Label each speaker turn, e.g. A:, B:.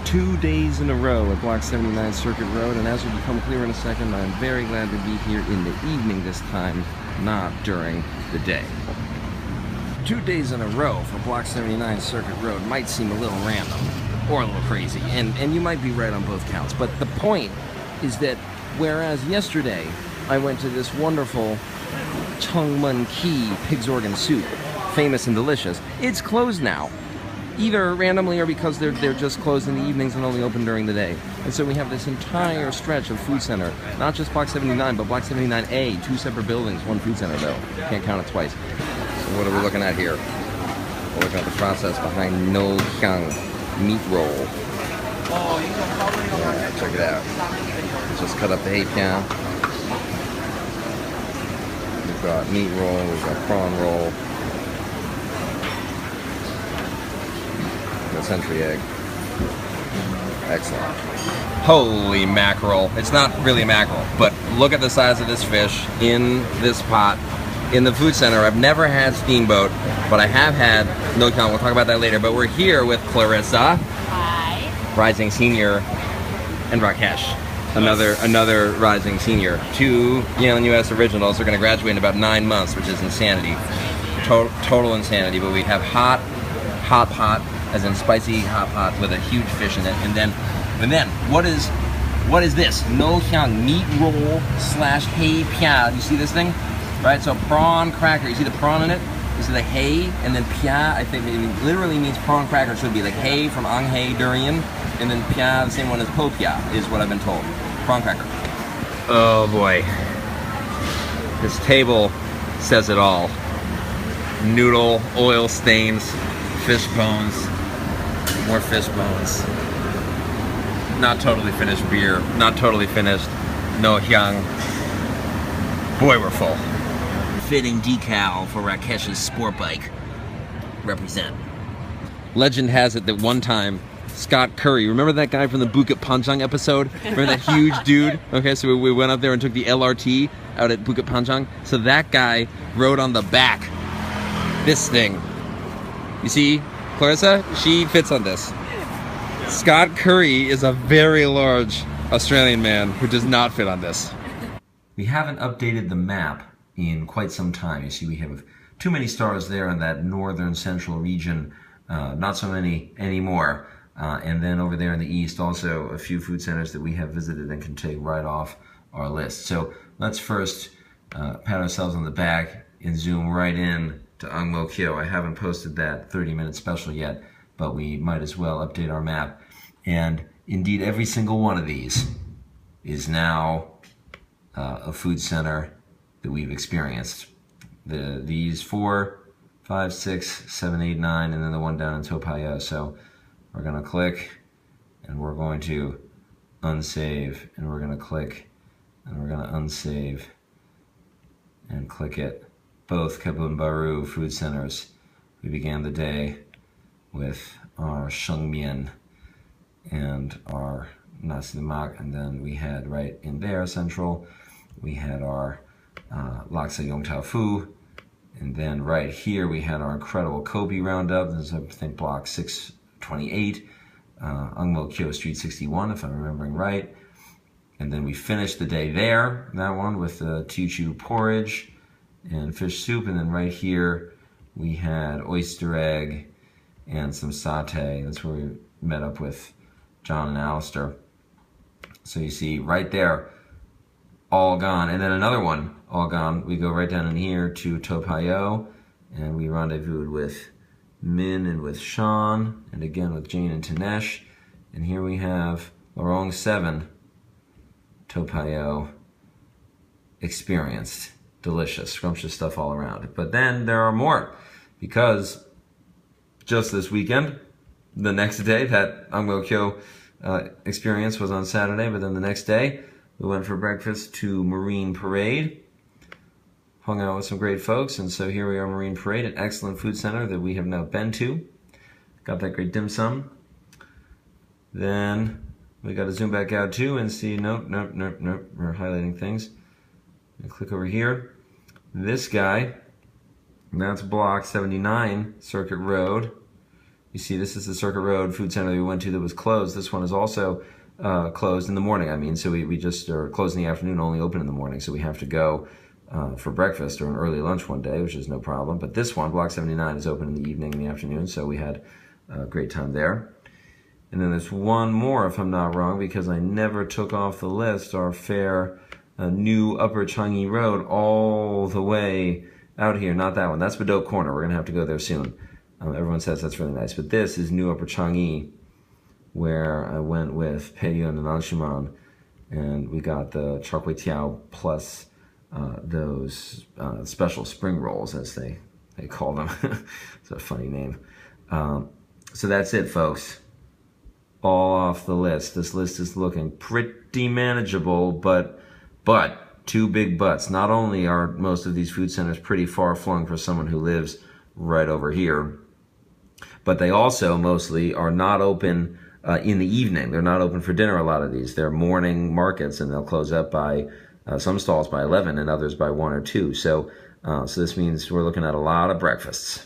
A: 2 days in a row at Block 79 Circuit Road, and as will become clear in a second, I'm very glad to be here in the evening this time, not during the day. 2 days in a row for Block 79 Circuit Road might seem a little random or a little crazy, and you might be right on both counts, but the point is that whereas yesterday I went to this wonderful Chungmun Ki pig's organ soup, famous and delicious, it's closed now. Either randomly or because they're just closed in the evenings and only open during the day. And so we have this entire stretch of food center, not just Block 79, but Block 79A, 2 separate buildings, 1 food center though. Can't count it twice. So what are we looking at here? We're looking at the process behind ngoh hiang meat roll. Yeah, check it out. Let's just cut up the hiang. We've got meat roll, we've got prawn roll. Century egg. Excellent. Holy mackerel. It's not really mackerel, but look at the size of this fish in this pot in the food center. I've never had steamboat, but I have had ngoh hiang. We'll talk about that later, but we're here with Clarissa.
B: Hi.
A: Rising senior, and Rakesh. Another rising senior. 2 Yale and US originals are going to graduate in about 9 months, which is insanity. Total insanity, but we have hot pot, as in spicy hot pot with a huge fish in it, and then what is this? Ngoh hiang meat roll slash hay pia. You see this thing, right? So prawn cracker. You see the prawn in it. You see the hay, and then pia. I think it literally means prawn cracker. So it'd be like hay from anghe durian, and then pia, the same one as po pia, is what I've been told. Prawn cracker. Oh boy, this table says it all. Noodle, oil stains, fish bones. More fish bones. Not totally finished beer. Not totally finished ngoh hiang. Boy, we're full. Fitting decal for Rakesh's sport bike. Represent. Legend has it that one time, Scott Curry, remember that guy from the Bukit Panjang episode? Remember that huge dude? Okay, so we went up there and took the LRT out at Bukit Panjang. So that guy rode on the back. This thing. You see? Clarissa, she fits on this. Scott Curry is a very large Australian man who does not fit on this. We haven't updated the map in quite some time. You see, we have too many stars there in that northern central region, not so many anymore. And then over there in the east, also a few food centers that we have visited and can take right off our list. So let's first pat ourselves on the back and zoom right in to ngoh. I haven't posted that 30-minute special yet, but we might as well update our map. And indeed, every single one of these is now a food center that we've experienced. These 4, 5, 6, 7, 8, 9, and then the one down in Toa Payoh. So we're going to click, and we're going to unsave, and we're going to click, and we're going to unsave, and click it. Both Kebun Baru food centers. We began the day with our shengmian and our nasi lemak, and then we had right in there central, we had our laksa yong tau fu, and then right here we had our incredible Kobe roundup. This is, I think, block 628, Ngoh Street 61, if I'm remembering right. And then we finished the day there, that one, with the Teochew porridge and fish soup, and then right here we had oyster egg and some satay. That's where we met up with John and Alistair. So you see right there, all gone. And then another one, all gone. We go right down in here to Toa Payoh, and we rendezvoused with Min and with Sean, and again with Jane and Tanesh. And here we have Lorong 7, Toa Payoh, experienced. Delicious, scrumptious stuff all around. But then there are more, because just this weekend, the next day, that ngoh experience was on Saturday, but then the next day, we went for breakfast to Marine Parade, hung out with some great folks, and so here we are, Marine Parade, an excellent food center that we have now been to. Got that great dim sum. Then we got to zoom back out too and see, nope, we're highlighting things. And click over here. This guy, that's block 79 Circuit Road. You see, this is the Circuit Road Food Center that we went to that was closed. This one is also closed in the morning. I mean, so we just are closed in the afternoon, only open in the morning. So we have to go for breakfast or an early lunch one day, which is no problem. But this one, Block 79, is open in the evening and the afternoon. So we had a great time there. And then there's one more, if I'm not wrong, because I never took off the list, our fair new Upper Changi Road all the way out here. Not that one. That's Badok Corner. We're going to have to go there soon. Everyone says that's really nice. But this is New Upper Changi, where I went with Peiyun and Anshuman, and we got the char kway teow plus those special spring rolls, as they call them. It's a funny name. So that's it, folks. All off the list. This list is looking pretty manageable, but two big buts. Not only are most of these food centers pretty far flung for someone who lives right over here, but they also mostly are not open in the evening. They're not open for dinner, a lot of these. They're morning markets, and they'll close up by some stalls by 11 and others by 1 or 2. So this means we're looking at a lot of breakfasts.